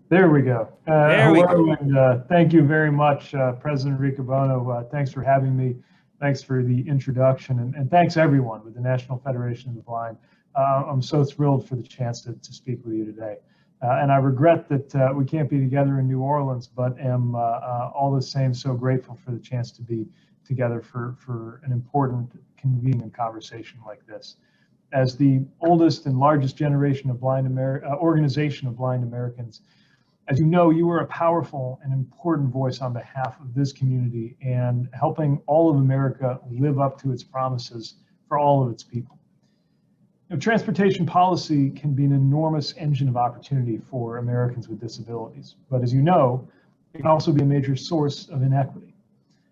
There we go. There we Hello, go. and thank you very much, President Riccobono. Thanks for having me. Thanks for the introduction, and thanks everyone with the National Federation of the Blind. I'm so thrilled for the chance to speak with you today. And I regret that we can't be together in New Orleans, but am all the same so grateful for the chance to be together for an important, convenient conversation like this. As the oldest and largest generation of organization of blind Americans, as you know, you are a powerful and important voice on behalf of this community and helping all of America live up to its promises for all of its people. Transportation policy can be an enormous engine of opportunity for Americans with disabilities, but as you know, it can also be a major source of inequity.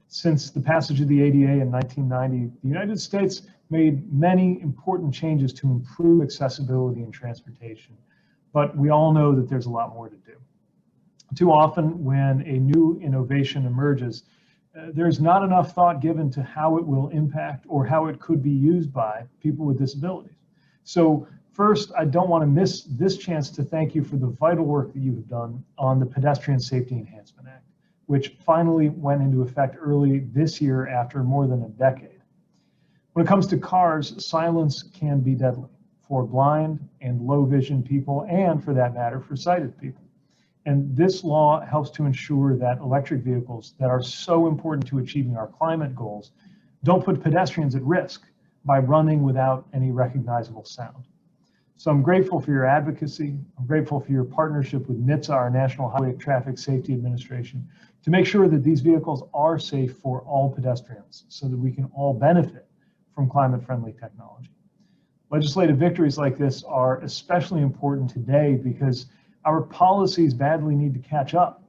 Since the passage of the ADA in 1990, the United States made many important changes to improve accessibility in transportation, but we all know that there's a lot more to do. Too often, when a new innovation emerges, there's not enough thought given to how it will impact or how it could be used by people with disabilities. So first, I don't want to miss this chance to thank you for the vital work that you have done on the Pedestrian Safety Enhancement Act, which finally went into effect early this year after more than a decade. When it comes to cars, silence can be deadly for blind and low vision people, and for that matter, for sighted people. And this law helps to ensure that electric vehicles that are so important to achieving our climate goals don't put pedestrians at risk by running without any recognizable sound. So I'm grateful for your advocacy. I'm grateful for your partnership with NHTSA, our National Highway Traffic Safety Administration, to make sure that these vehicles are safe for all pedestrians so that we can all benefit from climate-friendly technology. Legislative victories like this are especially important today because our policies badly need to catch up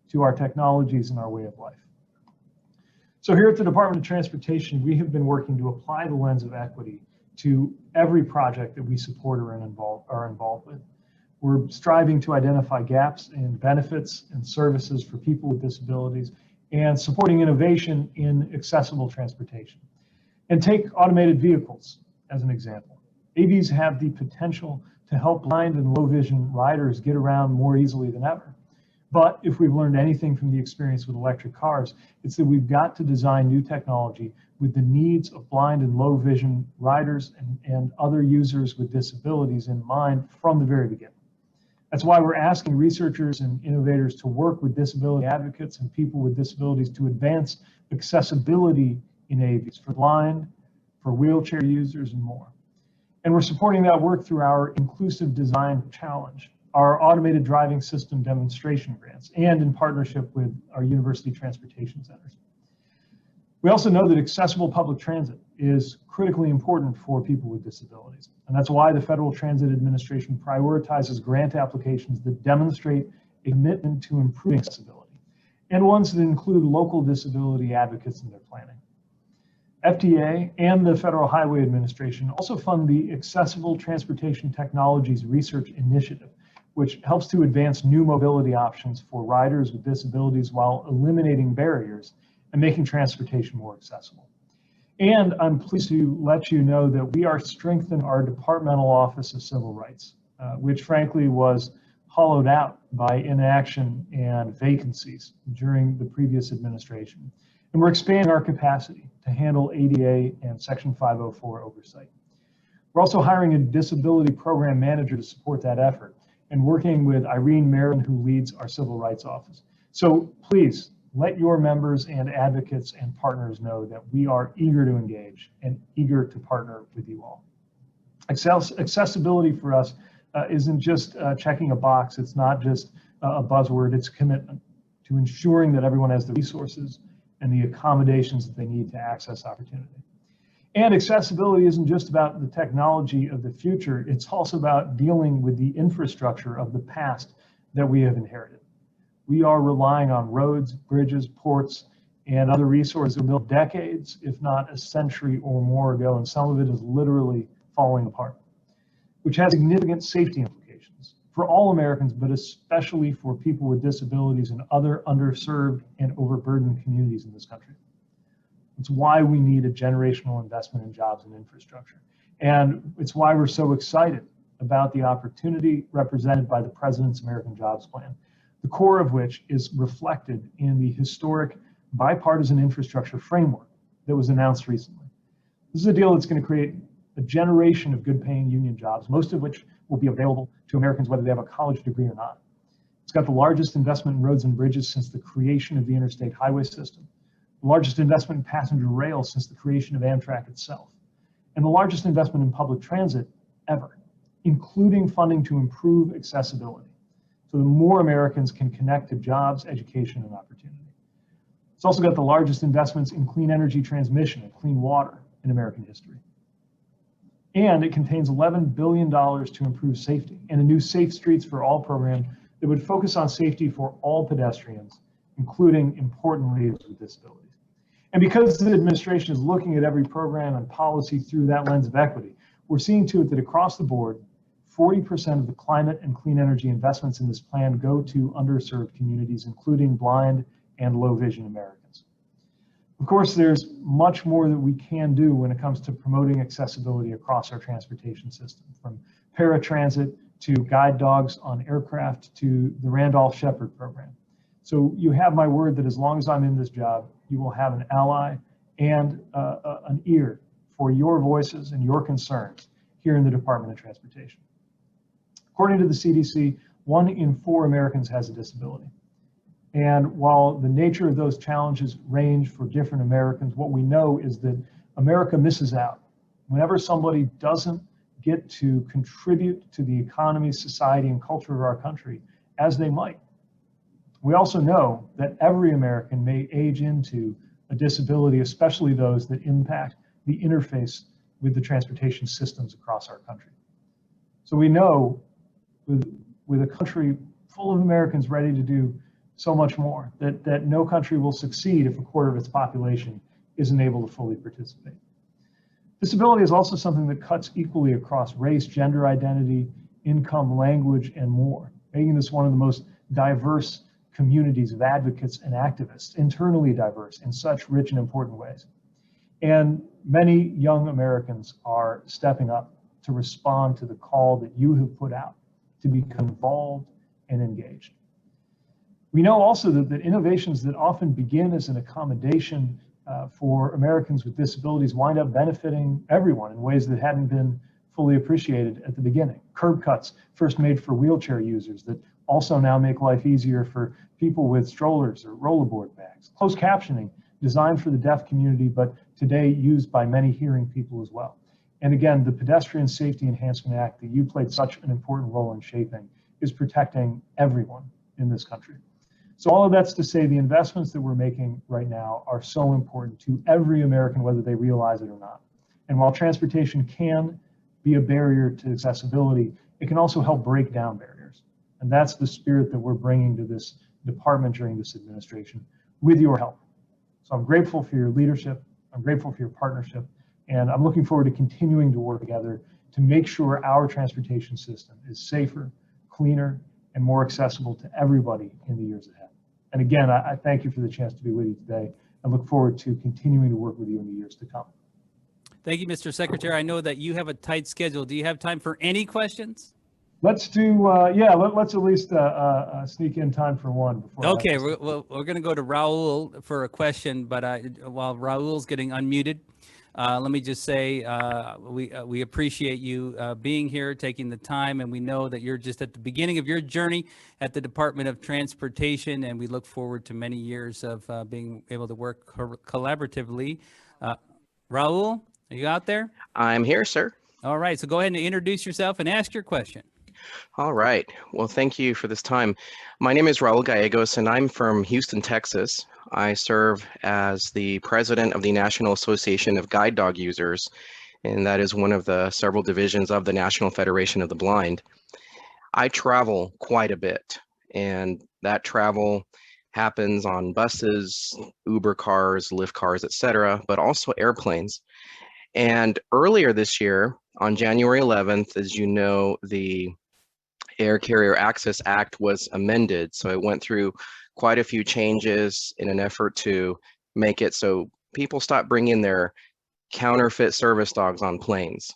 to our technologies and our way of life. So here at the Department of Transportation, we have been working to apply the lens of equity to every project that we support or are involved with. We're striving to identify gaps in benefits and services for people with disabilities and supporting innovation in accessible transportation. And take automated vehicles as an example. AVs have the potential to help blind and low vision riders get around more easily than ever. But if we've learned anything from the experience with electric cars, it's that we've got to design new technology with the needs of blind and low vision riders and other users with disabilities in mind from the very beginning. That's why we're asking researchers and innovators to work with disability advocates and people with disabilities to advance accessibility in AVs for blind, for wheelchair users, and more. And we're supporting that work through our Inclusive Design Challenge, our automated driving system demonstration grants, and in partnership with our university transportation centers. We also know that accessible public transit is critically important for people with disabilities. And that's why the Federal Transit Administration prioritizes grant applications that demonstrate a commitment to improving accessibility, and ones that include local disability advocates in their planning. FDA and the Federal Highway Administration also fund the Accessible Transportation Technologies Research Initiative, which helps to advance new mobility options for riders with disabilities while eliminating barriers and making transportation more accessible. And I'm pleased to let you know that we are strengthening our Departmental Office of Civil Rights, which frankly was hollowed out by inaction and vacancies during the previous administration. And we're expanding our capacity to handle ADA and Section 504 oversight. We're also hiring a disability program manager to support that effort and working with Irene Marin, who leads our Civil Rights Office. So please let your members and advocates and partners know that we are eager to engage and eager to partner with you all. Accessibility for us isn't just checking a box. It's not just a buzzword. It's a commitment to ensuring that everyone has the resources and the accommodations that they need to access opportunity. And accessibility isn't just about the technology of the future, it's also about dealing with the infrastructure of the past that we have inherited. We are relying on roads, bridges, ports, and other resources that were built decades, if not a century or more ago, and some of it is literally falling apart, which has significant safety implications for all Americans, but especially for people with disabilities and other underserved and overburdened communities in this country. It's why we need a generational investment in jobs and infrastructure. And it's why we're so excited about the opportunity represented by the President's American Jobs Plan, the core of which is reflected in the historic bipartisan infrastructure framework that was announced recently. This is a deal that's going to create a generation of good-paying union jobs, most of which will be available to Americans whether they have a college degree or not. It's got the largest investment in roads and bridges since the creation of the interstate highway system, the largest investment in passenger rail since the creation of Amtrak itself, and the largest investment in public transit ever, including funding to improve accessibility, so that more Americans can connect to jobs, education, and opportunity. It's also got the largest investments in clean energy transmission and clean water in American history. And it contains $11 billion to improve safety and a new Safe Streets for All program that would focus on safety for all pedestrians, including, importantly, those with disabilities. And because the administration is looking at every program and policy through that lens of equity, we're seeing to it that across the board, 40% of the climate and clean energy investments in this plan go to underserved communities, including blind and low vision Americans. Of course, there's much more that we can do when it comes to promoting accessibility across our transportation system, from paratransit to guide dogs on aircraft to the Randolph-Shepard program. So you have my word that as long as I'm in this job, you will have an ally and an ear for your voices and your concerns here in the Department of Transportation. According to the CDC, 1 in 4 Americans has a disability. And while the nature of those challenges range for different Americans, what we know is that America misses out. Whenever somebody doesn't get to contribute to the economy, society, and culture of our country as they might. We also know that every American may age into a disability, especially those that impact the interface with the transportation systems across our country. So we know with a country full of Americans ready to do so much more, that no country will succeed if a quarter of its population isn't able to fully participate. Disability is also something that cuts equally across race, gender identity, income, language, and more, making this one of the most diverse communities of advocates and activists, internally diverse in such rich and important ways. And many young Americans are stepping up to respond to the call that you have put out to become involved and engaged. We know also that innovations that often begin as an accommodation for Americans with disabilities wind up benefiting everyone in ways that hadn't been fully appreciated at the beginning. Curb cuts, first made for wheelchair users, that also now make life easier for people with strollers or rollerboard bags. Closed captioning, designed for the deaf community, but today used by many hearing people as well. And again, the Pedestrian Safety Enhancement Act that you played such an important role in shaping is protecting everyone in this country. So all of that's to say the investments that we're making right now are so important to every American, whether they realize it or not. And while transportation can be a barrier to accessibility, it can also help break down barriers. And that's the spirit that we're bringing to this department during this administration with your help. So I'm grateful for your leadership. I'm grateful for your partnership. And I'm looking forward to continuing to work together to make sure our transportation system is safer, cleaner, and more accessible to everybody in the years ahead. And again, I thank you for the chance to be with you today and look forward to continuing to work with you in the years to come. Thank you, Mr. Secretary. I know that you have a tight schedule. Do you have time for any questions? Let's do, let's at least sneak in time for one. Before okay, we're going to go to Raul for a question, but while Raul's getting unmuted, let me just say we appreciate you being here, taking the time, and we know that you're just at the beginning of your journey at the Department of Transportation, and we look forward to many years of being able to work collaboratively. Raul, are you out there? I'm here, sir. All right, so go ahead and introduce yourself and ask your question. All right. Well, thank you for this time. My name is Raul Gallegos, and I'm from Houston, Texas. I serve as the president of the National Association of Guide Dog Users, and that is one of the several divisions of the National Federation of the Blind. I travel quite a bit, and that travel happens on buses, Uber cars, Lyft cars, etc., but also airplanes. And earlier this year, on January 11th, as you know, the Air Carrier Access Act was amended. So it went through quite a few changes in an effort to make it so people stop bringing their counterfeit service dogs on planes.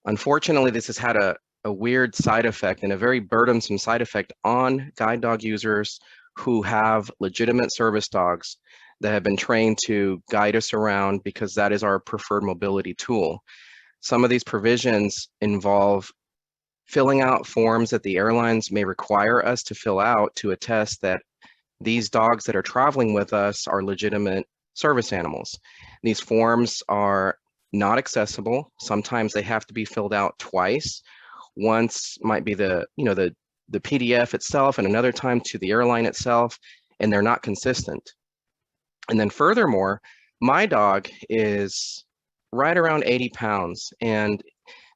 Unfortunately, this has had a a weird side effect and a very burdensome side effect on guide dog users who have legitimate service dogs that have been trained to guide us around because that is our preferred mobility tool. Some of these provisions involve filling out forms that the airlines may require us to fill out to attest that these dogs that are traveling with us are legitimate service animals. These forms are not accessible. Sometimes they have to be filled out twice. Once might be the PDF itself, and another time to the airline itself, and they're not consistent. And then furthermore, my dog is right around 80 pounds, and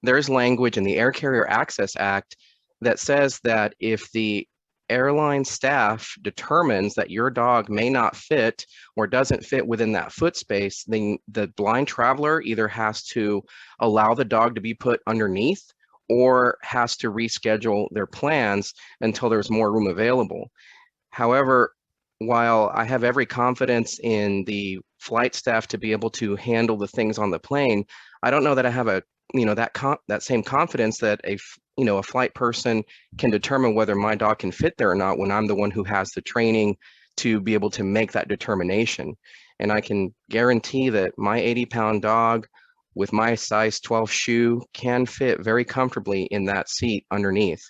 there's language in the Air Carrier Access Act that says that if the airline staff determines that your dog may not fit or doesn't fit within that foot space, then the blind traveler either has to allow the dog to be put underneath or has to reschedule their plans until there's more room available. However, while I have every confidence in the flight staff to be able to handle the things on the plane, I don't know that I have a that same confidence that a flight person can determine whether my dog can fit there or not when I'm the one who has the training to be able to make that determination. And I can guarantee that my 80-pound dog with my size 12 shoe can fit very comfortably in that seat underneath.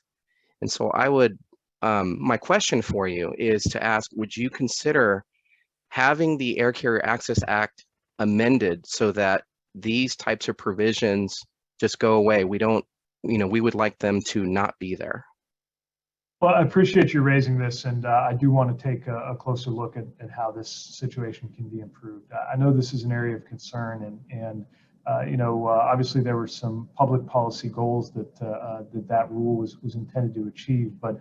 And so I would, my question for you is to ask, would you consider having the Air Carrier Access Act amended so that these types of provisions just go away? We don't, we would like them to not be there. Well, I appreciate you raising this, and I do want to take a closer look at how this situation can be improved. I know this is an area of concern, and obviously there were some public policy goals that rule was intended to achieve, but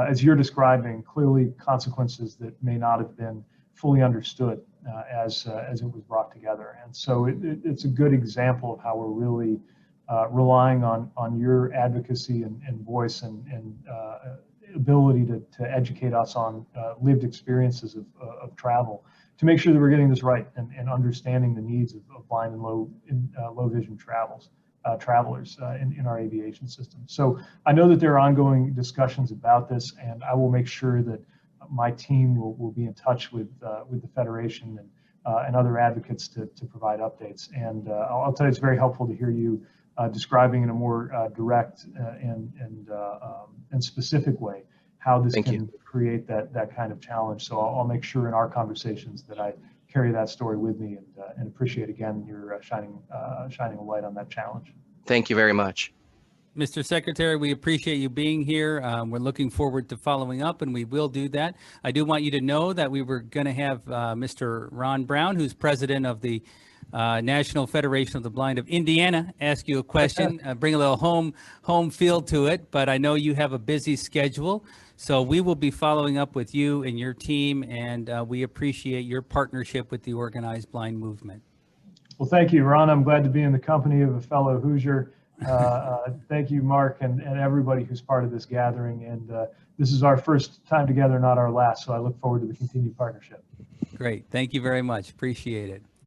as you're describing, clearly consequences that may not have been fully understood as it was brought together. And so it's a good example of how we're really relying on your advocacy and voice and ability to educate us on lived experiences of travel to make sure that we're getting this right and understanding the needs of blind and low vision travelers in our aviation system. So I know that there are ongoing discussions about this, and I will make sure that my team will be in touch with the Federation and other advocates to provide updates. And I'll tell you, it's very helpful to hear you describing in a more direct and specific way how this can create that kind of challenge. So I'll make sure in our conversations that I carry that story with me, and appreciate again your shining a light on that challenge. Thank you very much. Mr. Secretary, we appreciate you being here. We're looking forward to following up, and we will do that. I do want you to know that we were going to have Mr. Ron Brown, who's president of the National Federation of the Blind of Indiana, ask you a question, bring a little home feel to it, but I know you have a busy schedule. So we will be following up with you and your team, and we appreciate your partnership with the organized blind movement. Well, thank you, Ron. I'm glad to be in the company of a fellow Hoosier. Thank you, Mark, and everybody who's part of this gathering. And this is our first time together, not our last. So I look forward to the continued partnership. Great. Thank you very much. Appreciate it.